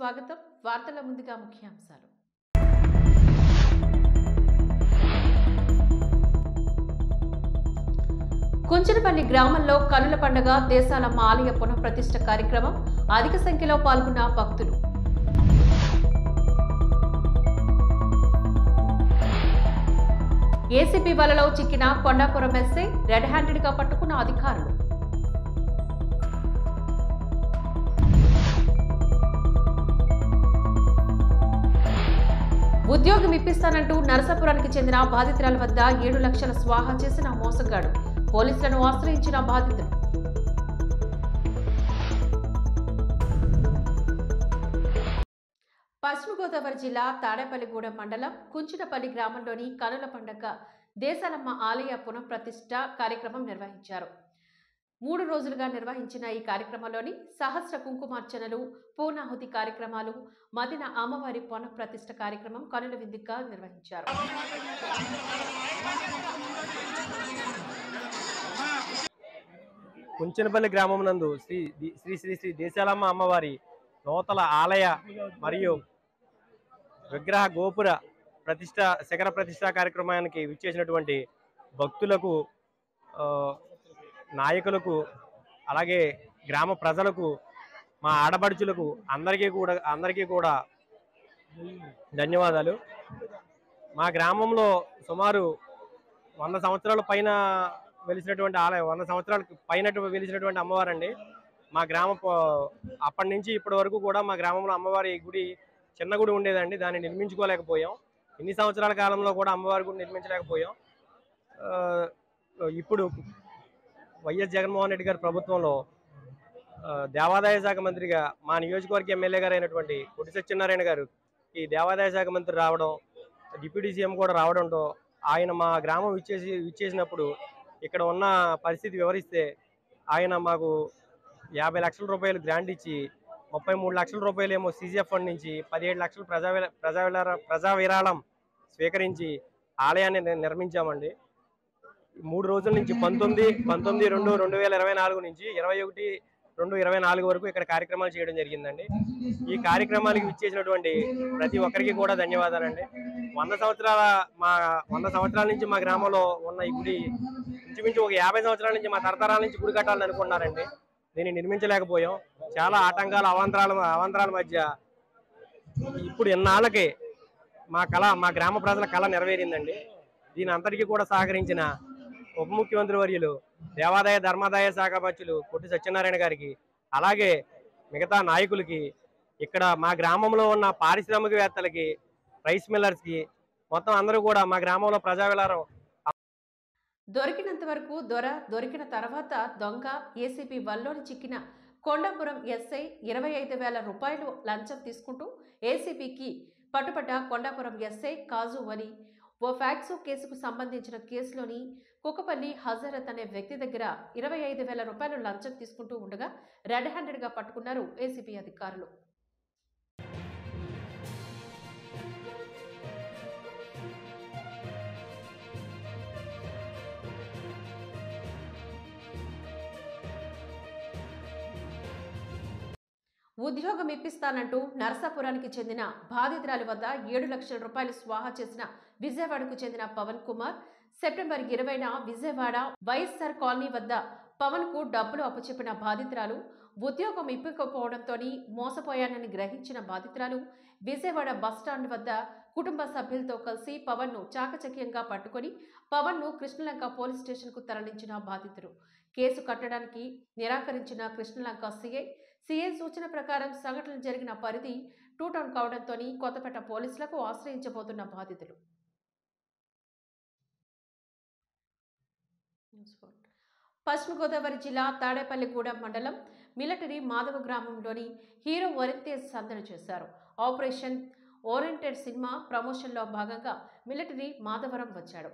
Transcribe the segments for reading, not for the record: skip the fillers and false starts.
స్వాగతం. వార్తల ముందుగా ముఖ్యాంశాలు. కుంచనపల్లి గ్రామంలో కనుల పండుగ దేశాలమ్మ ఆలయ పునఃప్రతిష్ఠ కార్యక్రమం. అధిక సంఖ్యలో పాల్గొన్న భక్తులు. ఏసీపీ వలలో చిక్కిన కొండాపురం ఎస్ఐ రెడ్ హ్యాండెడ్ గా పట్టుకున్న అధికారులు. ఉద్యోగం ఇప్పిస్తానంటూ నరసాపురానికి చెందిన బాధితురాల వద్ద 7 లక్షల స్వాహా చేసిన మోసగాడు. పోలీసులను ఆశ్రయించిన బాధితులు. పశ్చిమ గోదావరి జిల్లా తాడేపల్లిగూడెం మండలం కుంచునపల్లి గ్రామంలోని కనుల పండుగ దేశాలమ్మ ఆలయ పునఃప్రతిష్ఠ కార్యక్రమం నిర్వహించారు. 3 రోజులుగా నిర్వహించిన ఈ కార్యక్రమంలోని సహస్ర కుంకుమార్చనలు, పూర్ణాహుతి కార్యక్రమాలు, మదిన అమ్మవారి పునఃప్రతిష్ఠ కార్యక్రమం కనుల విందుగా నిర్వహించారు. కుంచనపల్లి గ్రామం నందు శ్రీ శ్రీ శ్రీ శ్రీ దేశాలమ్మ అమ్మవారి నూతన ఆలయ మరియు విగ్రహ గోపుర ప్రతిష్ట శిఖర ప్రతిష్ట కార్యక్రమానికి విచ్చేసినటువంటి భక్తులకు, నాయకులకు, అలాగే గ్రామ ప్రజలకు, మా ఆడపడుచులకు అందరికీ కూడా ధన్యవాదాలు. మా గ్రామంలో సుమారు 100 సంవత్సరాల పైన వెలిసినటువంటి ఆలయం, 100 సంవత్సరాలకు పైన వెలిసినటువంటి అమ్మవారండి. మా గ్రామ అప్పటి నుంచి ఇప్పటి వరకు కూడా మా గ్రామంలో అమ్మవారి గుడి చిన్న గుడి ఉండేదండి. దాన్ని నిర్మించుకోలేకపోయాం. ఇన్ని సంవత్సరాల కాలంలో కూడా అమ్మవారి గుడి నిర్మించలేకపోయాం. ఇప్పుడు వైఎస్ జగన్మోహన్ రెడ్డి గారి ప్రభుత్వంలో దేవాదాయ శాఖ మంత్రిగా మా నియోజకవర్గ ఎమ్మెల్యే గారు అయినటువంటి కొట్టి సత్యనారాయణ గారు ఈ దేవాదాయ శాఖ మంత్రి రావడం, డిప్యూటీ సీఎం కూడా రావడంతో ఆయన మా గ్రామం విచ్చేసినప్పుడు ఇక్కడ ఉన్న పరిస్థితి వివరిస్తే ఆయన మాకు 50 లక్షల రూపాయలు గ్రాంట్ ఇచ్చి 33 లక్షల రూపాయలు ఏమో సీజీఎఫ్ ఫండ్ నుంచి 17 లక్షలు ప్రజా విరాళం స్వీకరించి ఆలయాన్ని నిర్మించామండి. 3 రోజుల నుంచి 19/2/2024 నుంచి 21/2/24 వరకు ఇక్కడ కార్యక్రమాలు చేయడం జరిగిందండి. ఈ కార్యక్రమానికి విచ్చేసినటువంటి ప్రతి ఒక్కరికి కూడా ధన్యవాదాలండి. 100 సంవత్సరాల నుంచి మా గ్రామంలో ఉన్న ఈ గుడి ఇంచుమించు ఒక 50 సంవత్సరాల నుంచి మా తరతరాల నుంచి గుడి కట్టాలని అనుకున్నారండి. దీన్ని నిర్మించలేకపోయాం. చాలా ఆటంకాలు, అవాంతరాల మధ్య ఇప్పుడు ఎన్నాళ్ళకి మా గ్రామ ప్రజల కళ నెరవేరిందండి. దీని అంతటికీ కూడా సహకరించిన ఉప ముఖ్యమంత్రి వర్యులు, దేవాదాయ ధర్మాదాయ శాఖ మంత్రులు కొట్టి సత్యనారాయణ గారికి, అలాగే మిగతా నాయకులకి, ఇక్కడ మా గ్రామంలో ఉన్న పారిశ్రామికవేత్తలకి, రైస్ మిల్లర్స్కి, మొత్తం అందరూ కూడా మా గ్రామంలో ప్రజా విలారం దొరికినంత వరకు దొరికిన తర్వాత దొంగ. ఏసీపీ వల్లోని చిక్కిన కొండాపురం ఎస్ఐ 25,000 రూపాయలు లంచం తీసుకుంటూ ఏసీపీకి పట్టుబడ్డ కొండాపురం ఎస్ఐ కాజు వలి ఓ ఫ్యాక్సో కేసుకు సంబంధించిన కేసులోని కుకపల్లి హజరత్ అనే వ్యక్తి దగ్గర 25,000 రూపాయలు లంచం తీసుకుంటూ ఉండగా రెడ్ హ్యాండెడ్ గా పట్టుకున్నారు ఏసీపీ అధికారులు. ఉద్యోగం ఇప్పిస్తానంటూ నరసాపురానికి చెందిన బాధితురాలి వద్ద 7 లక్షల రూపాయలు స్వాహా చేసిన విజయవాడకు చెందిన పవన్ కుమార్ సెప్టెంబర్ 20న విజయవాడ వైఎస్ఆర్ కాలనీ వద్ద పవన్ కు డబ్బులు అప్పచెప్పిన బాధితురాలు ఉద్యోగం ఇప్పకపోవడంతో మోసపోయానని గ్రహించిన బాధితురాలు విజయవాడ బస్టాండ్ వద్ద కుటుంబ సభ్యులతో కలిసి పవన్ ను చాకచక్యంగా పట్టుకొని పవన్ ను కృష్ణలంక పోలీస్ స్టేషన్ కు తరలించిన బాధితులు. కేసు కట్టడానికి నిరాకరించిన కృష్ణలంక సిఐ సూచన ప్రకారం సంఘటన జరిగిన పరిధి 2 టౌన్ కావడంతో కొత్తపేట పోలీసులకు ఆశ్రయించబోతున్న బాధితులు. పశ్చిమ గోదావరి జిల్లా తాడేపల్లిగూడెం మండలం మిలిటరీ మాధవ గ్రామంలోని హీరో ఓరియంటెడ్ సందడి చేశారు. ఆపరేషన్ ఓరియంటెడ్ సినిమా ప్రమోషన్లో భాగంగా మిలిటరీ మాధవరం వచ్చాడు.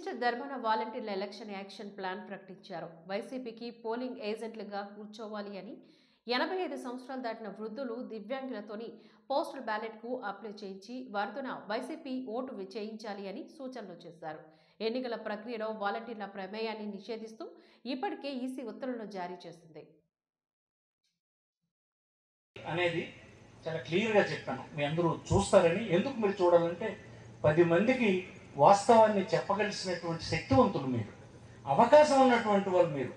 మినిస్టర్ ధర్మాన వాలంటీర్ల ఎలక్షన్ యాక్షన్ ప్లాన్ ప్రకటించారు. వైసీపీకి పోలింగ్ ఏజెంట్లుగా కూర్చోవాలి అని 85 సంవత్సరాలు దాటిన వృద్ధులు, దివ్యాంగులతోని పోస్టల్ బ్యాలెట్కు అప్లై చేయించి వారితోన వైసీపీ ఓటు చేయించాలి అని సూచనలు చేశారు. ఎన్నికల ప్రక్రియలో వాలంటీర్ల ప్రమేయాన్ని నిషేధిస్తూ ఇప్పటికే ఈసీ ఉత్తర్వులను జారీ చేసింది. అనేది చాలా క్లియర్గా చెప్పాను, మీ అందరూ చూస్తారని. ఎందుకు మీరు చూడాలంటే 10 మందికి వాస్తవాన్ని చెప్పగలిసినటువంటి శక్తివంతులు మీరు, అవకాశం ఉన్నటువంటి వాళ్ళు మీరు.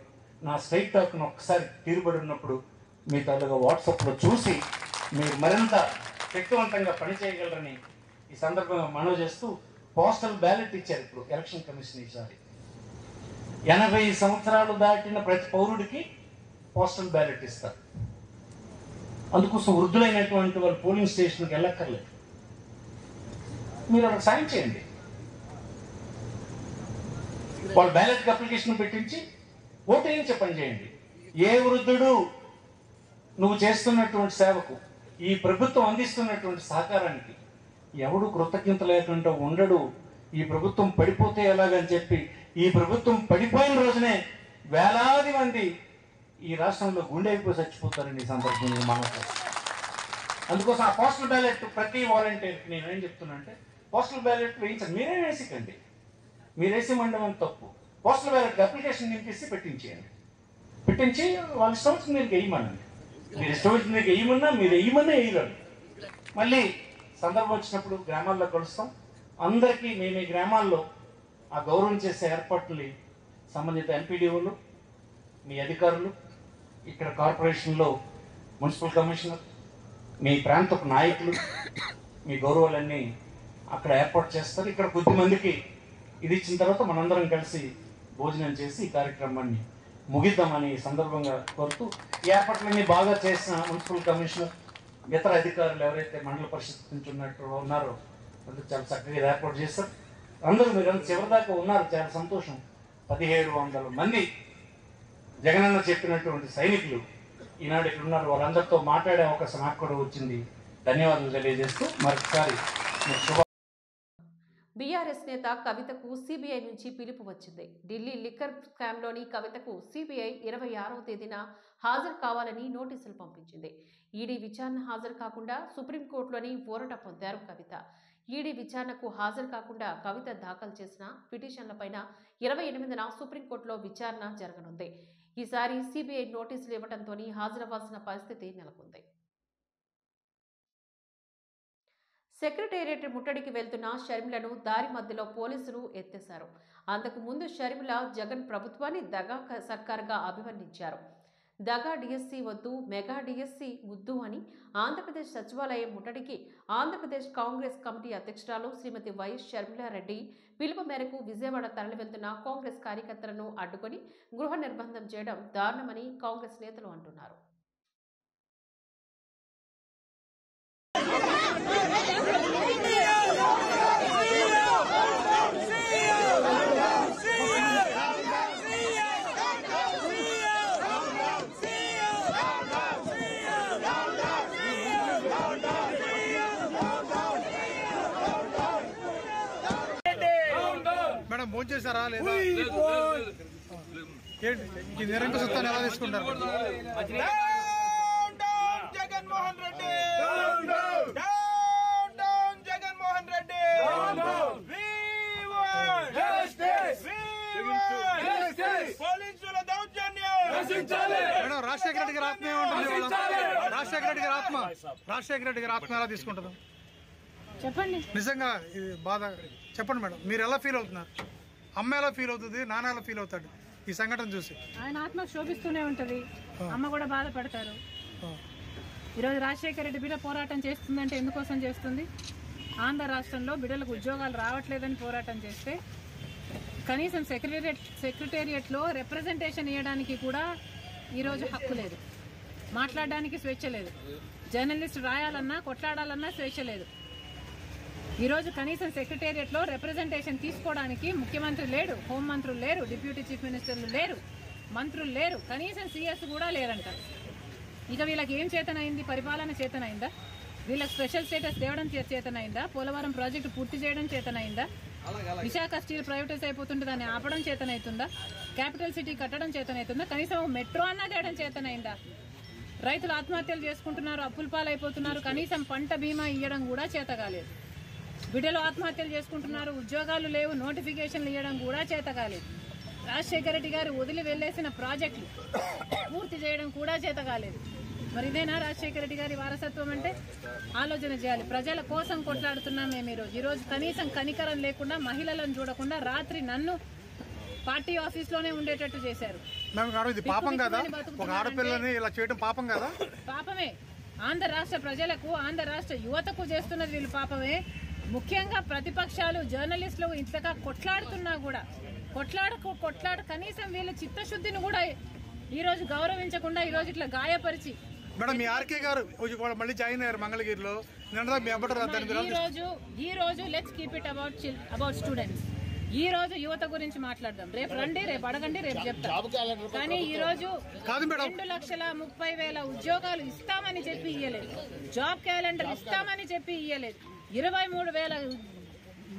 నా స్ట్రైట్ టాక్ను ఒక్కసారి తీరుబడి ఉన్నప్పుడు మీ తాలూగా వాట్సాప్లో చూసి మీరు మరింత శక్తివంతంగా పనిచేయగలరని ఈ సందర్భంగా మనవి చేస్తూ, పోస్టల్ బ్యాలెట్ ఇచ్చారు ఇప్పుడు ఎలక్షన్ కమిషన్ ఈసారి. 80 సంవత్సరాలు దాటిన ప్రతి పౌరుడికి పోస్టల్ బ్యాలెట్ ఇస్తారు. అందుకోసం వృద్ధులైనటువంటి వాళ్ళు పోలింగ్ స్టేషన్కి వెళ్ళక్కర్లేదు. మీరు అక్కడ సాయం చేయండి, వాళ్ళ బ్యాలెట్కి అప్లికేషన్ పెట్టించి ఓటు వేయించే పని చేయండి. ఏ వృద్ధుడు నువ్వు చేస్తున్నటువంటి సేవకు, ఈ ప్రభుత్వం అందిస్తున్నటువంటి సహకారానికి ఎవడు కృతజ్ఞత లేకుండా ఉండడు. ఈ ప్రభుత్వం పడిపోతే ఎలాగని చెప్పి, ఈ ప్రభుత్వం పడిపోయిన రోజునే వేలాది మంది ఈ రాష్ట్రంలో గుండె అయిపోయి చచ్చిపోతారండి ఈ సందర్భంలో మనకు. అందుకోసం ఆ పోస్టల్ బ్యాలెట్ ప్రతి వాలంటీర్కి నేను ఏం చెప్తున్నా అంటే, పోస్టల్ బ్యాలెట్ వేయించండి. మీరే వేసికండి, మీరు వేసి మండలం తప్పు. పోస్టల్ బ్యాలెట్కి అప్లికేషన్ నింపేసి పెట్టించేయండి. పెట్టించి వాళ్ళ ఇష్టం వచ్చింది మీరు వేయమనండి. మీరు ఇష్టం వచ్చింది మీరు వేయమన్నా, మీరు వేయమన్నా వేయరాడు. మళ్ళీ సందర్భం వచ్చినప్పుడు గ్రామాల్లో కలుస్తాం. అందరికీ మేము ఈ గ్రామాల్లో ఆ గౌరవం చేసే ఏర్పాట్లని సంబంధిత ఎంపీడీఓలు, మీ అధికారులు, ఇక్కడ కార్పొరేషన్లో మున్సిపల్ కమిషనర్, మీ ప్రాంతపు నాయకులు, మీ గౌరవాలన్నీ అక్కడ ఏర్పాటు చేస్తారు. ఇక్కడ కొద్దిమందికి ఇది ఇచ్చిన తర్వాత మనందరం కలిసి భోజనం చేసి ఈ కార్యక్రమాన్ని ముగిద్దామని ఈ సందర్భంగా కోరుతూ, ఈ ఏర్పాట్లన్నీ బాగా చేసిన మున్సిపల్ కమిషనర్, ఇతర అధికారులు ఎవరైతే మండల పరిషత్ నుంచి ఉన్నారో అందరూ చాలా చక్కగా ఏర్పాటు చేస్తారు. అందరూ మీరు చివరిదాకా ఉన్నారు, చాలా సంతోషం. 1700 మంది జగనన్న చెప్పినటువంటి సైనికులు ఈనాడు ఇక్కడ ఉన్నారు. వాళ్ళందరితో మాట్లాడే అవకాశం నాకు కూడా వచ్చింది. ధన్యవాదాలు తెలియజేస్తూ మరొకసారి బీఆర్ఎస్ నేత కవితకు సిబిఐ నుంచి పిలుపు వచ్చింది. ఢిల్లీ లిక్కర్ స్కామ్లోని కవితకు సిబిఐ 26వ తేదీన హాజరు కావాలని నోటీసులు పంపించింది. ఈడీ విచారణ హాజరు కాకుండా సుప్రీంకోర్టులోని ఊరట పొందారు కవిత. ఈడీ విచారణకు హాజరు కాకుండా కవిత దాఖలు చేసిన పిటిషన్లపైన 28న సుప్రీంకోర్టులో విచారణ జరగనుంది. ఈసారి సిబిఐ నోటీసులు ఇవ్వడంతో హాజరవ్వాల్సిన పరిస్థితి నెలకొంది. సెక్రటేరియట్ ముట్టడికి వెళ్తున్న షర్మిలను దారి మధ్యలో పోలీసులు ఎత్తేశారు. అంతకు ముందు షర్మిల జగన్ ప్రభుత్వాన్ని దగా సర్కార్గా అభివర్ణించారు. దగా డిఎస్సి వద్దు, మెగా డిఎస్సి ముద్దు అని ఆంధ్రప్రదేశ్ సచివాలయం ముట్టడికి ఆంధ్రప్రదేశ్ కాంగ్రెస్ కమిటీ అధ్యక్షురాలు శ్రీమతి వైఎస్ షర్మిలారెడ్డి పిలుపు మేరకు విజయవాడ తరలి వెళ్తున్న కాంగ్రెస్ కార్యకర్తలను అడ్డుకొని గృహ నిర్బంధం చేయడం దారుణమని కాంగ్రెస్ నేతలు అంటున్నారు. మేడం ఫోన్ చేశారా లేదా? ఈ నిరంకుశ సత్తాన్ని ఎలా తీసుకుంటారు? జగన్మోహన్ రెడ్డి, జగన్మోహన్ రెడ్డి, పోలీసుల దౌర్జన్యం. మేడం రాజశేఖర రెడ్డి గారి ఆత్మ ఏమంటుంది? రాజశేఖర రెడ్డి గారి ఆత్మ ఎలా తీసుకుంటారు చెప్పండి. నిజంగా ఇది బాధ. చెప్పండి మేడం, మీరు ఎలా ఫీల్ అవుతున్నారు? అమ్మ ఎలా ఫీల్ అవుతుంది, నాన్న ఎలా ఫీల్ అవుతాడు ఈ సంఘటన చూసి? ఆయన ఆత్మ శోభిస్తూనే ఉంటుంది, అమ్మ కూడా బాధపడతారు. ఈరోజు రాజశేఖర రెడ్డి బిడ్డ పోరాటం చేస్తుందంటే ఎందుకోసం చేస్తుంది? ఆంధ్ర రాష్ట్రంలో బిడ్డలకు ఉద్యోగాలు రావట్లేదని పోరాటం చేస్తే, కనీసం సెక్రటేరియట్లో రిప్రజెంటేషన్ ఇవ్వడానికి కూడా ఈరోజు హక్కు లేదు, మాట్లాడడానికి స్వేచ్ఛ లేదు, జర్నలిస్ట్ రాయాలన్నా కొట్లాడాలన్నా స్వేచ్ఛ లేదు. ఈరోజు కనీసం సెక్రటేరియట్లో రిప్రజెంటేషన్ తీసుకోవడానికి ముఖ్యమంత్రి లేడు, హోంమంత్రులు లేరు, డిప్యూటీ చీఫ్ మినిస్టర్లు లేరు, మంత్రులు లేరు, కనీసం సీఎస్ కూడా లేరంట. ఇక వీళ్ళకి ఏం చేతనైంది? పరిపాలన చేతనైందా? వీళ్ళకి స్పెషల్ స్టేటస్ తేవడం చేతనైందా? పోలవరం ప్రాజెక్టు పూర్తి చేయడం చేతనైందా? విశాఖ స్టీల్ ప్రైవేటైజ్ అయిపోతుంటే దాన్ని ఆపడం చేతనైతుందా? క్యాపిటల్ సిటీ కట్టడం చేతనైతుందా? కనీసం మెట్రో అన్నా చేయడం చేతనైందా? రైతులు ఆత్మహత్యలు చేసుకుంటున్నారు, అప్పుల పాలైపోతున్నారు, కనీసం పంట బీమా ఇవ్వడం కూడా చేత కాలేదు. బిడ్డలు ఆత్మహత్యలు చేసుకుంటున్నారు, ఉద్యోగాలు లేవు, నోటిఫికేషన్లు ఇవ్వడం కూడా చేత కాలేదు. రాజశేఖర రెడ్డి గారు వదిలి వెళ్లేసిన ప్రాజెక్టులు పూర్తి చేయడం కూడా చేత కాలేదు. మరి ఇదేనా రాజశేఖర రెడ్డి గారి వారసత్వం అంటే? ఆలోచన చేయాలి. ప్రజల కోసం కొట్లాడుతున్నాం మేము ఈరోజు కనీసం కనికరం లేకుండా, మహిళలను చూడకుండా రాత్రి నన్ను పార్టీ ఆఫీస్లోనే ఉండేటట్టు చేశారు. పాపమే. ఆంధ్ర రాష్ట్ర ప్రజలకు, ఆంధ్ర రాష్ట్ర యువతకు చేస్తున్నది వీళ్ళు పాపమే. ముఖ్యంగా ప్రతిపక్షాలు, జర్నలిస్టులు ఇంతగా కొట్లాడుతున్నా కూడా కొట్లాడ కనీసం వీళ్ళ చిత్తశుద్ధిని కూడా ఈరోజు గౌరవించకుండా ఈరోజు ఇట్లా గాయపరిచి మేడం మీ ఆర్కే గారు మళ్ళీ జాయిన్ అయ్యారు మంగళగిరిలో. ఈ రోజు let's keep it about students. ఈ రోజు యువత గురించి మాట్లాడదాం. రేపు రండి, రేపు అడగండి, రేపు చెప్తాం. కానీ ఈ రోజు 2,30,000 ఉద్యోగాలు ఇస్తామని చెప్పి ఇయ్యలేదు. జాబ్ క్యాలెండర్ ఇస్తామని చెప్పి ఇయ్యలేదు. 23,000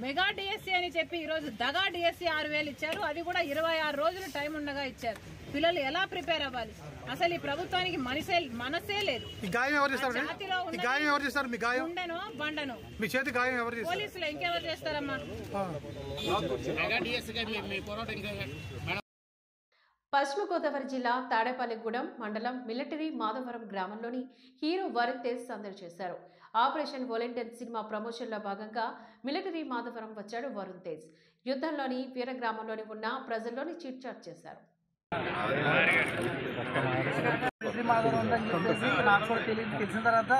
మెగా డిఎస్సీ అని చెప్పి ఈరోజు దగా డిఎస్సీ 6,000 ఇచ్చారు. అది కూడా 26 రోజులు టైం ఉండగా ఇచ్చారు. పిల్లలు ఎలా ప్రిపేర్ అవ్వాలి? అసలు ఈ ప్రభుత్వానికి మనసే లేదు. ఉండను బండను పోలీసులు ఇంకెవరు చేస్తారమ్మా? పశ్చిమ గోదావరి జిల్లా తాడేపల్లిగూడెం మండలం మిలిటరీ మాధవరం గ్రామంలోని హీరో వరుణ్ తేజ్ సందడి చేశారు. ఆపరేషన్ వాలంటీర్ సినిమా ప్రమోషన్లో భాగంగా మిలిటరీ మాధవరం వచ్చాడు వరుణ్ తేజ్. యుద్ధంలోని వీర గ్రామంలోని ఉన్న ప్రజల్లోని చిట్ చాట్ చేశారు. తెలిసిన తర్వాత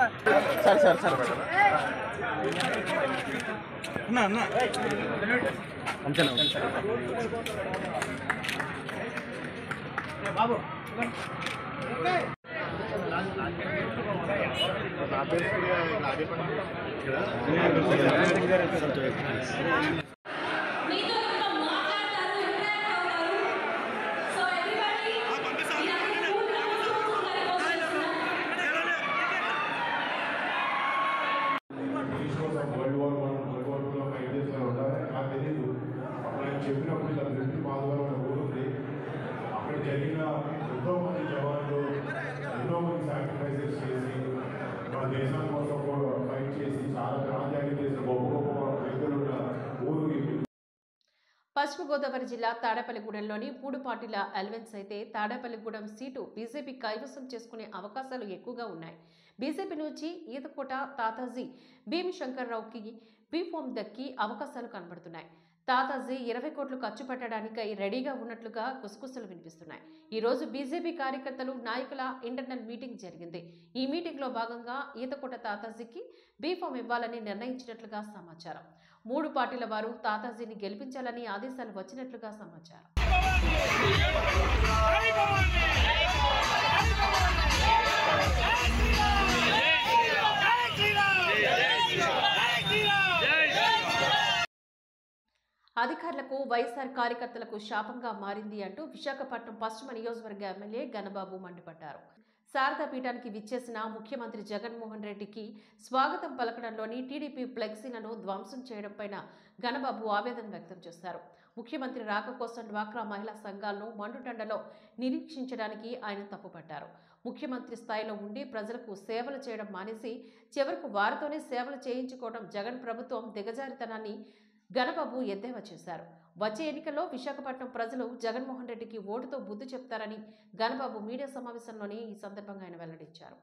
బాబు చెప్పినప్పుడు ఇలా మిలిటరీ మాధవరం ఊరుంది. అక్కడ జరిగిన ఎంతో మంది జవాన్లు ఎన్నో మంది సాక్రిఫైసెస్ చేసి మన దేశం కోసం కూడా ఫైట్ చేసి చాలా ప్రాంతాన్ని చేసిన గొప్ప గొప్ప వ్యక్తులున్న ఊరు. పశ్చిమ గోదావరి జిల్లా తాడేపల్లిగూడెంలోని 3 పార్టీల అలవెన్స్ అయితే తాడేపల్లిగూడెం సీటు బీజేపీ కైవసం చేసుకునే అవకాశాలు ఎక్కువగా ఉన్నాయి. బీజేపీ నుంచి ఈతకోట తాతాజీ భీమశంకర్రావుకి బీఫామ్ దక్కి అవకాశాలు కనబడుతున్నాయి. తాతాజీ 20 కోట్లు ఖర్చు పెట్టడానికి రెడీగా ఉన్నట్లుగా గుసగుసలు వినిపిస్తున్నాయి. ఈ రోజు బీజేపీ కార్యకర్తలు, నాయకుల ఇంటర్నల్ మీటింగ్ జరిగింది. ఈ మీటింగ్ లో భాగంగా ఈతకోట తాతాజీకి బీఫామ్ ఇవ్వాలని నిర్ణయించినట్లుగా సమాచారం. 3 పార్టీల వారు తాతాజీని గెలిపించాలని ఆదేశాలు వచ్చినట్లుగా సమాచారం. అధికారులకు, వైఎస్ఆర్ కార్యకర్తలకు శాపంగా మారింది అంటూ విశాఖపట్నం పశ్చిమ నియోజకవర్గ ఎమ్మెల్యే గణబాబు మండిపడ్డారు. శారదా పీఠానికి విచ్చేసిన ముఖ్యమంత్రి జగన్మోహన్ రెడ్డికి స్వాగతం పలకడంలోని టీడీపీ ఫ్లెక్సీలను ధ్వంసం చేయడంపైన గణబాబు ఆవేదన వ్యక్తం చేశారు. ముఖ్యమంత్రి రాక కోసం డ్వాక్రా మహిళా సంఘాలను మండుటండలో నిరీక్షించడానికి ఆయన తప్పుపట్టారు. ముఖ్యమంత్రి స్థాయిలో ఉండి ప్రజలకు సేవలు చేయడం మానేసి చివరకు వారితోనే సేవలు చేయించుకోవడం జగన్ ప్రభుత్వం దిగజారితనాన్ని గణబాబు ఎద్దేవా చేశారు. వచ్చే ఎన్నికల్లో విశాఖపట్నం ప్రజలు జగన్మోహన్ రెడ్డికి ఓటుతో బుద్ధి చెప్తారని గణబాబు మీడియా సమావేశంలోనే ఈ సందర్భంగా ఆయన వెల్లడించారు.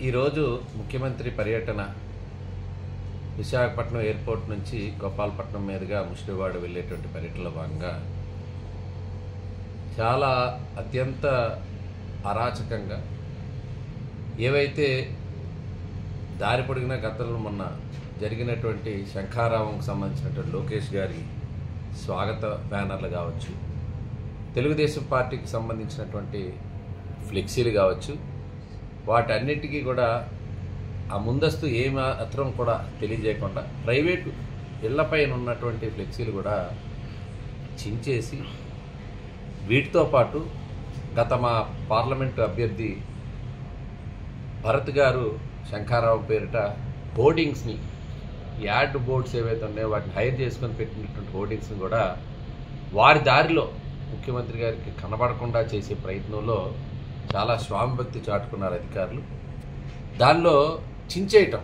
ఈరోజు ముఖ్యమంత్రి పర్యటన విశాఖపట్నం ఎయిర్పోర్ట్ నుంచి గోపాలపట్నం మీదుగా ముష్టివాడ వెళ్ళేటువంటి పర్యటనలో భాగంగా చాలా అత్యంత అరాచకంగా ఏవైతే దారి పొడిగిన గతంలో మొన్న జరిగినటువంటి శంఖారావంకు సంబంధించినటువంటి లోకేష్ గారి స్వాగత బ్యానర్లు కావచ్చు, తెలుగుదేశం పార్టీకి సంబంధించినటువంటి ఫ్లెక్సీలు కావచ్చు, వాటన్నిటికీ కూడా ఆ ముందస్తు ఏ మాత్రం కూడా తెలియజేయకుండా ప్రైవేటు ఇళ్లపైన ఉన్నటువంటి ఫ్లెక్సీలు కూడా చించేసి వీటితో పాటు గత మా పార్లమెంటు అభ్యర్థి భరత్ గారు శంఖారావు పేరిట హోర్డింగ్స్ని, యాడ్ బోర్డ్స్ ఏవైతే ఉన్నాయో వాటిని హైర్ చేసుకొని పెట్టినటువంటి హోర్డింగ్స్ని కూడా వారి దారిలో ముఖ్యమంత్రి గారికి కనబడకుండా చేసే ప్రయత్నంలో చాలా స్వామిభక్తి చాటుకున్నారు అధికారులు. దానిలో చించేయటం,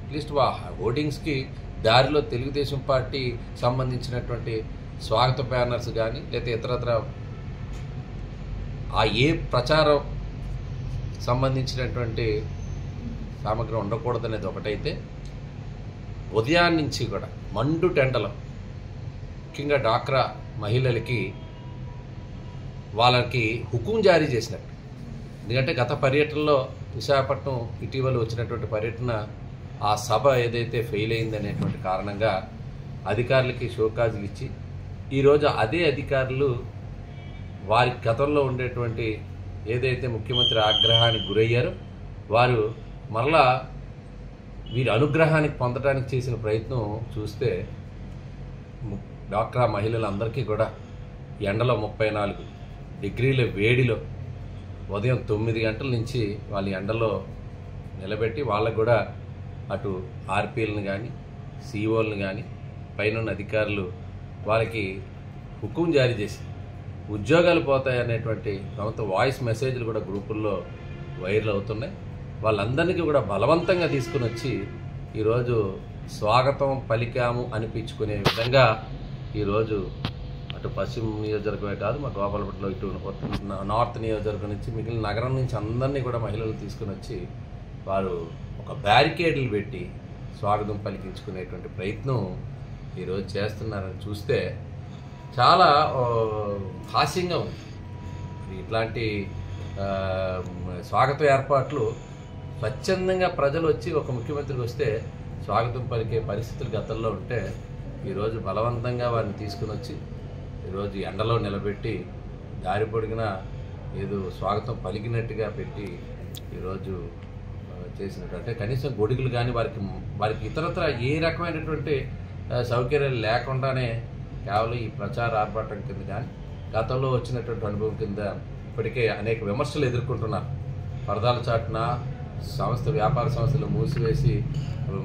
అట్లీస్ట్ హోర్డింగ్స్కి దారిలో తెలుగుదేశం పార్టీ సంబంధించినటువంటి స్వాగత బ్యానర్స్ కానీ లేదా ఇతరత్ర ఆ ఏ ప్రచారం సంబంధించినటువంటి సామగ్రి ఉండకూడదనేది ఒకటైతే, ఉదయాన్నించి కూడా మండు టెండలో ముఖ్యంగా డాక్రా మహిళలకి వాళ్ళకి హుకుం జారీ చేసినట్టు. ఎందుకంటే గత పర్యటనలో విశాఖపట్నం ఇటీవల వచ్చినటువంటి పర్యటన ఆ సభ ఏదైతే ఫెయిల్ అయిందనేటువంటి కారణంగా అధికారులకి షోకాజులు ఇచ్చి ఈరోజు అదే అధికారులు వారి గతంలో ఉండేటువంటి ఏదైతే ముఖ్యమంత్రి ఆగ్రహానికి గురయ్యారో వారు మరలా వీరి అనుగ్రహానికి పొందడానికి చేసిన ప్రయత్నం చూస్తే డాక్రా మహిళలందరికీ కూడా ఎండలో 34 డిగ్రీల వేడిలో ఉదయం 9 గంటల నుంచి వాళ్ళ ఎండలో నిలబెట్టి వాళ్ళకు కూడా అటు ఆర్పీలను కానీ సిఓలను కానీ పైన అధికారులు వాళ్ళకి హుకుం జారీ చేసి ఉద్యోగాలు పోతాయనేటువంటి కొంత వాయిస్ మెసేజ్లు కూడా గ్రూపుల్లో వైరల్ అవుతున్నాయి. వాళ్ళందరికీ కూడా బలవంతంగా తీసుకుని వచ్చి ఈరోజు స్వాగతం పలికాము అనిపించుకునే విధంగా ఈరోజు అటు పశ్చిమ నియోజకవర్గమే కాదు మా గోపాలపట్నంలో ఇటు నార్త్ నియోజకవర్గం నుంచి మిగిలిన నగరం నుంచి అందరినీ కూడా మహిళలు తీసుకుని వచ్చి వారు ఒక బ్యారికేడ్లు పెట్టి స్వాగతం పలికించుకునేటువంటి ప్రయత్నం ఈరోజు చేస్తున్నారని చూస్తే చాలా హాస్యంగా ఉంది. ఇట్లాంటి స్వాగత ఏర్పాట్లు స్వచ్ఛందంగా ప్రజలు వచ్చి ఒక ముఖ్యమంత్రికి వస్తే స్వాగతం పలికే పరిస్థితులు గతంలో ఉంటే ఈరోజు బలవంతంగా వారిని తీసుకుని వచ్చి ఈరోజు ఎండలో నిలబెట్టి దారి పొడిగిన ఏదో స్వాగతం పలికినట్టుగా పెట్టి ఈరోజు చేసినట్టు. అంటే కనీసం గొడుగులు కానీ వారికి ఇతరత్ర ఏ రకమైనటువంటి సౌకర్యాలు లేకుండానే కేవలం ఈ ప్రచార ఆర్భాటం కింద కానీ గతంలో వచ్చినటువంటి అనుభవం కింద ఇప్పటికే అనేక విమర్శలు ఎదుర్కొంటున్నారు. పరదాల చాటున వ్యాపార సంస్థలు మూసివేసి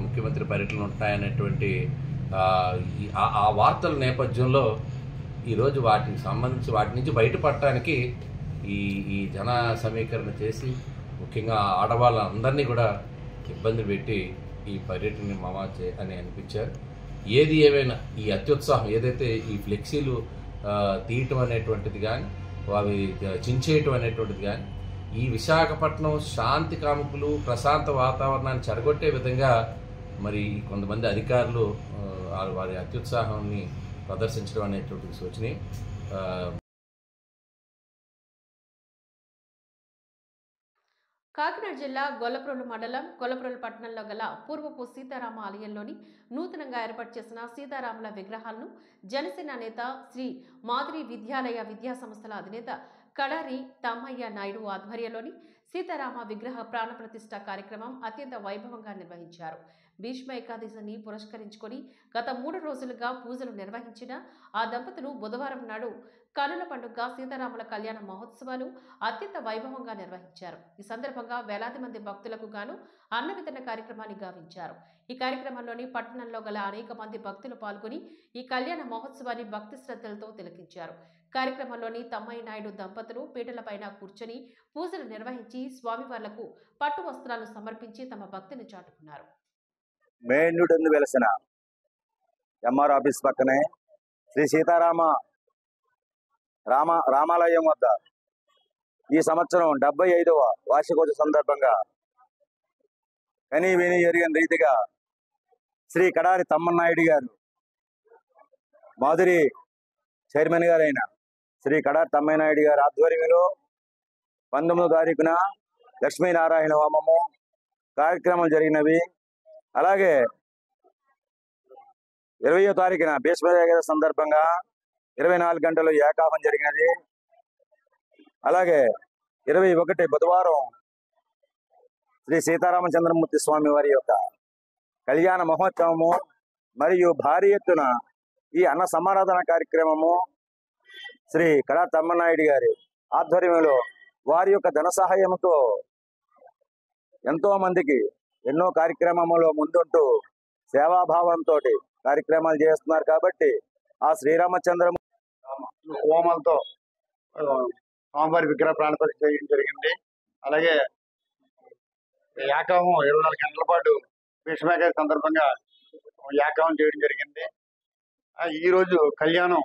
ముఖ్యమంత్రి పర్యటనలు ఉంటాయనేటువంటి ఆ వార్తల నేపథ్యంలో ఈరోజు వాటికి సంబంధించి వాటి నుంచి బయటపడటానికి ఈ జన సమీకరణ చేసి ముఖ్యంగా ఆడవాళ్ళందరినీ కూడా ఇబ్బంది పెట్టి ఈ పర్యటనని మమాచే అని అనిపించారు. ఏది ఏమైనా ఈ అత్యుత్సాహం ఏదైతే ఈ ఫ్లెక్సీలు తీయటం అనేటువంటిది కానీ అవి చించేయటం అనేటువంటిది కానీ ఈ విశాఖపట్నం శాంతి కాముకులు ప్రశాంత వాతావరణాన్ని చెడగొట్టే విధంగా మరి కొంతమంది అధికారులు వారి అత్యుత్సాహాన్ని ప్రదర్శించడం అనేటువంటి సూచన. కాకినాడ జిల్లా గొల్లప్రోలు మండలం గొల్లప్రోలు పట్టణంలో గల పూర్వపు సీతారామ ఆలయంలోని నూతనంగా ఏర్పాటు చేసిన సీతారాముల విగ్రహాలను జనసేన నేత శ్రీ మాదిరి విద్యాలయ విద్యా సంస్థల అధినేత కడారి తమ్మయ్య నాయుడు ఆధ్వర్యంలోని సీతారామ విగ్రహ ప్రాణప్రతిష్ఠ కార్యక్రమం అత్యంత వైభవంగా నిర్వహించారు. భీష్మ ఏకాదశిని పురస్కరించుకొని గత 3 రోజులుగా పూజలు నిర్వహించిన ఆ దంపతులు బుధవారం నాడు కనుల పండుగ సీతారాముల కళ్యాణ మహోత్సవాలు అత్యంత వైభవంగా నిర్వహించారు. ఈ సందర్భంగా వేలాది మంది భక్తులకు గాను అన్న వితరణ కార్యక్రమాన్ని గావించారు. ఈ కార్యక్రమంలోని పట్టణంలో గల అనేక మంది భక్తులు పాల్గొని ఈ కళ్యాణ మహోత్సవాన్ని భక్తి శ్రద్ధలతో తిలకించారు. కార్యక్రమంలోని తమ్మయ్య నాయుడు దంపతులు పీటలపైన కూర్చొని పూజలు నిర్వహించి స్వామివార్లకు పట్టు వస్త్రాలు సమర్పించి తమ భక్తిని చాటుకున్నారు. మేన్యుడు వెలసిన ఎంఆర్ ఆఫీస్ పక్కనే శ్రీ సీతారామ రామాలయం వద్ద ఈ సంవత్సరం 75వ వార్షికోత్సవ సందర్భంగా కనీ విని ఎరిగిన రీతిగా శ్రీ కడారి తమ్మనాయుడు గారు మాధురి చైర్మన్ గారైన శ్రీ కడారి తమ్మనాయుడు గారి ఆధ్వర్యంలో 19వ తారీఖున లక్ష్మీనారాయణ హోమము కార్యక్రమాలు జరిగినవి. అలాగే 20వ తారీఖున భీష్మ ఏకాదశి సందర్భంగా 24 గంటలు ఏకాహం జరిగినది. అలాగే 21 బుధవారం శ్రీ సీతారామచంద్రమూర్తి స్వామి వారి యొక్క కళ్యాణ మహోత్సవము మరియు భారీ ఎత్తున ఈ అన్న సమారాధన కార్యక్రమము శ్రీ కడా తమ్మనాయుడు గారి ఆధ్వర్యంలో వారి యొక్క ధన సహాయంతో ఎంతో మందికి ఎన్నో కార్యక్రమంలో ముందుంటూ సేవాభావంతో కార్యక్రమాలు చేస్తున్నారు. కాబట్టి ఆ శ్రీరామచంద్ర హోమంతో స్వామివారి విగ్రహ ప్రాణ ప్రతిష్ఠ చేయడం జరిగింది. అలాగే యాకవం 24 గంటల పాటు భీష్మేకాదశి సందర్భంగా యాకవం చేయడం జరిగింది. ఈ రోజు కళ్యాణం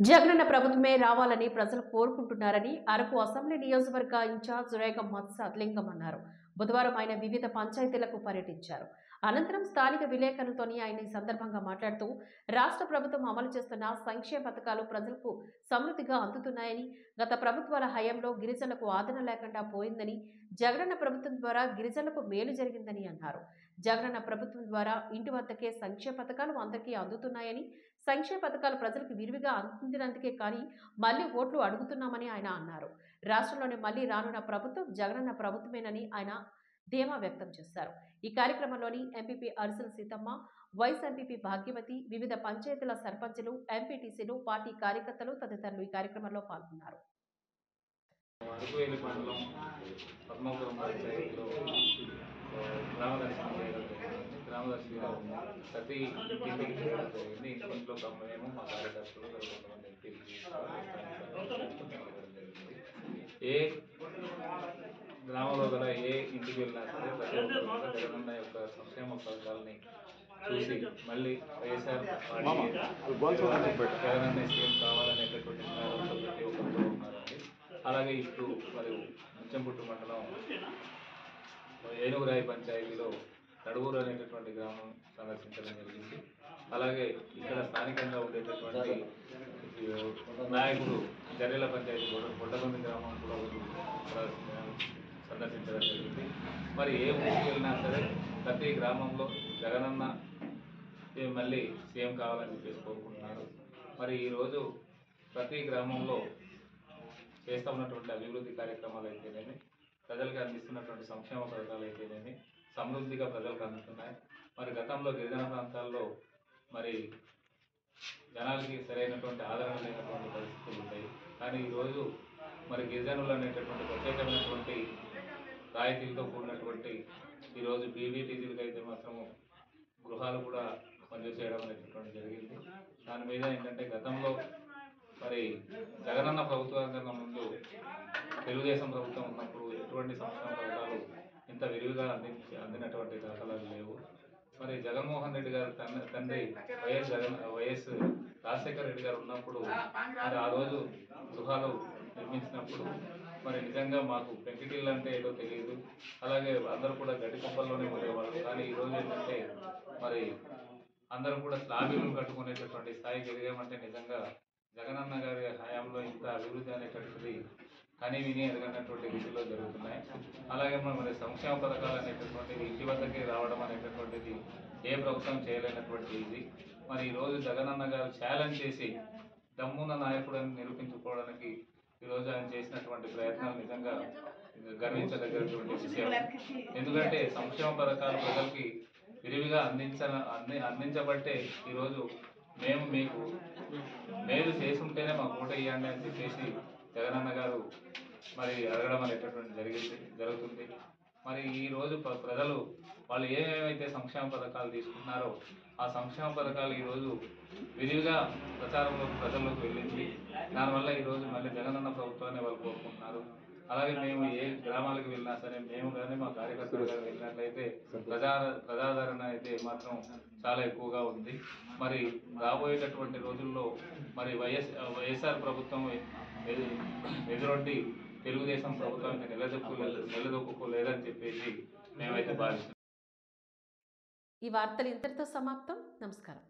జగనన్న ప్రభుత్వమే రావాలని ప్రజలు కోరుకుంటున్నారని అరకు అసెంబ్లీ నియోజకవర్గ ఇన్ఛార్జ్ రేగం మత్స్యలింగం అన్నారు. బుధవారం ఆయన వివిధ పంచాయతీలకు పర్యటించారు. అనంతరం స్థానిక విలేకరులతోని ఆయన ఈ సందర్భంగా మాట్లాడుతూ రాష్ట్ర ప్రభుత్వం అమలు చేస్తున్న సంక్షేమ పథకాలు ప్రజలకు సమృద్ధిగా అందుతున్నాయని, గత ప్రభుత్వాల హయాంలో గిరిజనులకు ఆదరణ లేకుండా పోయిందని, జగనన్న ప్రభుత్వం ద్వారా గిరిజనులకు మేలు జరిగిందని అన్నారు. జగనన్న ప్రభుత్వం ద్వారా ఇంటి వద్దకే సంక్షేమ పథకాలు అందరికీ అందుతున్నాయని, సంక్షేమ పథకాలు ప్రజలకు విరివిగా అందినందుకే కానీ మళ్లీ ఓట్లు అడుగుతున్నామని ఆయన అన్నారు. రాష్ట్రంలోని మళ్లీ రానున్న ప్రభుత్వం జగనన్న ప్రభుత్వమేనని ఆయన ధీమా వ్యక్తం చేశారు. ఈ కార్యక్రమంలోని MPP Arisela Seethamma, vice MPP Bhagyavathi, వివిధ పంచాయతీల సర్పంచులు, ఎంపీటీసీలు, పార్టీ కార్యకర్తలు తదితరులు ఈ కార్యక్రమంలో పాల్గొన్నారు. గ్రామదర్శి ప్రతి ఇంట్లో మేము మా కార్యకర్తలు ఏ గ్రామంలో గల ఏ ఇంటికి వెళ్ళినా సరే ప్రతి ఒక్కరు జగనన్న యొక్క సంక్షేమ పథకాలని చూసి మళ్ళీ వైఎస్ఆర్ జగనన్న సీఎం కావాలనేటటువంటి నినాదంతో ప్రతి ఒక్కరితో ఉన్నారండి. అలాగే ఇప్పుడు మరి ముచ్చంపుట్టు మండలం ఏనుగురాయి పంచాయతీలో తడువూరు అనేటటువంటి గ్రామం సందర్శించడం జరిగింది. అలాగే ఇక్కడ స్థానికంగా ఉండేటటువంటి నాయకుడు జర్రెల పంచాయతీ బొడ్డగొంది గ్రామం కూడా సందర్శించడం జరిగింది. మరి ఏ ఊరికి వెళ్ళినా సరే ప్రతి గ్రామంలో జగనన్న మళ్ళీ సీఎం కావాలని చెప్పేసి కోరుకుంటున్నారు. మరి ఈరోజు ప్రతి గ్రామంలో చేస్తూ ఉన్నటువంటి అభివృద్ధి కార్యక్రమాలు అయితేనేమి, ప్రజలకు అందిస్తున్నటువంటి సంక్షేమ పథకాలు అయితేనేమి సమృద్ధిగా ప్రజలకు అందుతున్నాయి. మరి గతంలో గిరిజన ప్రాంతాల్లో మరి జనాలకి సరైనటువంటి ఆదరణ లేనటువంటి పరిస్థితులు ఉంటాయి. కానీ ఈరోజు మరి గిరిజనులు అనేటటువంటి ప్రత్యేకమైనటువంటి రాయితీలతో కూడినటువంటి ఈరోజు బీబీటీజీలకు అయితే మాత్రము గృహాలు కూడా మంజూరు చేయడం అనేటటువంటి జరిగింది. దాని మీద ఏంటంటే గతంలో మరి జగనన్న ప్రభుత్వం కన్నా ముందు తెలుగుదేశం ప్రభుత్వం ఉన్నప్పుడు ఎటువంటి సంక్షేమ పథకాలు ఇంత విరివిగా అందినటువంటి దాఖలాలు లేవు. మరి జగన్మోహన్ రెడ్డి గారు తండ్రి వైఎస్ రాజశేఖర రెడ్డి గారు ఉన్నప్పుడు మరి ఆ రోజు గృహాలు నిర్మించినప్పుడు మరి నిజంగా మాకు పెంకిటిల్లు అంటే ఏదో తెలియదు. అలాగే అందరూ కూడా గడ్డి కుప్పల్లోనే ఉండేవాళ్ళు. కానీ ఈరోజు ఏంటంటే మరి అందరూ కూడా స్లాబీలు కట్టుకునేటటువంటి స్థాయికి ఎదిగామంటే నిజంగా జగనన్న గారి హయాంలో ఇంత అభివృద్ధి అనేటటువంటిది కానీ విని ఎదగనటువంటి రీతిలో జరుగుతున్నాయి. అలాగే మరి సంక్షేమ పథకాలు అనేటటువంటిది ఇంటి వద్దకే రావడం అనేటటువంటిది ఏ ప్రభుత్వం చేయలేనటువంటి ఇది. మరి ఈరోజు జగనన్న గారు ఛాలెంజ్ చేసి దమ్మున్న నాయకుడని నిరూపించుకోవడానికి ఈరోజు ఆయన చేసినటువంటి ప్రయత్నాలు నిజంగా గర్వించదగినటువంటి విషయం. ఎందుకంటే సంక్షేమ పథకాలు ప్రజలకి విరివిగా అందించబట్టే ఈరోజు మేము మీకు మేలు చేసి ఉంటేనే మాకు ఓటు వేయండి అని చెప్పేసి జగనన్న గారు మరి అడగడం అనేటటువంటి జరుగుతుంది. మరి ఈరోజు ప్రజలు వాళ్ళు ఏమేమైతే సంక్షేమ పథకాలు తీసుకున్నారో ఆ సంక్షేమ పథకాలు ఈరోజు విరివిగా ప్రచారంలోకి ప్రజల్లోకి వెళ్ళింది. దానివల్ల ఈరోజు మళ్ళీ జగనన్న ప్రభుత్వాన్ని వాళ్ళు కోరుకుంటున్నారు. అలాగే మేము ఏ గ్రామాలకు వెళ్ళినా సరే మేము కానీ మా కార్యకర్తలు కానీ వెళ్ళినట్లయితే ప్రజాదరణ అయితే మాత్రం చాలా ఎక్కువగా ఉంది. మరి రాబోయేటటువంటి రోజుల్లో మరి వైఎస్ఆర్ ప్రభుత్వం ఎదురొడ్డి తెలుగుదేశం ప్రభుత్వం నిలదొక్కుకోలేదని చెప్పేసి మేమైతే భావిస్తున్నాం. ఈ వార్తలు ఇంతటితో సమాప్తం. నమస్కారం.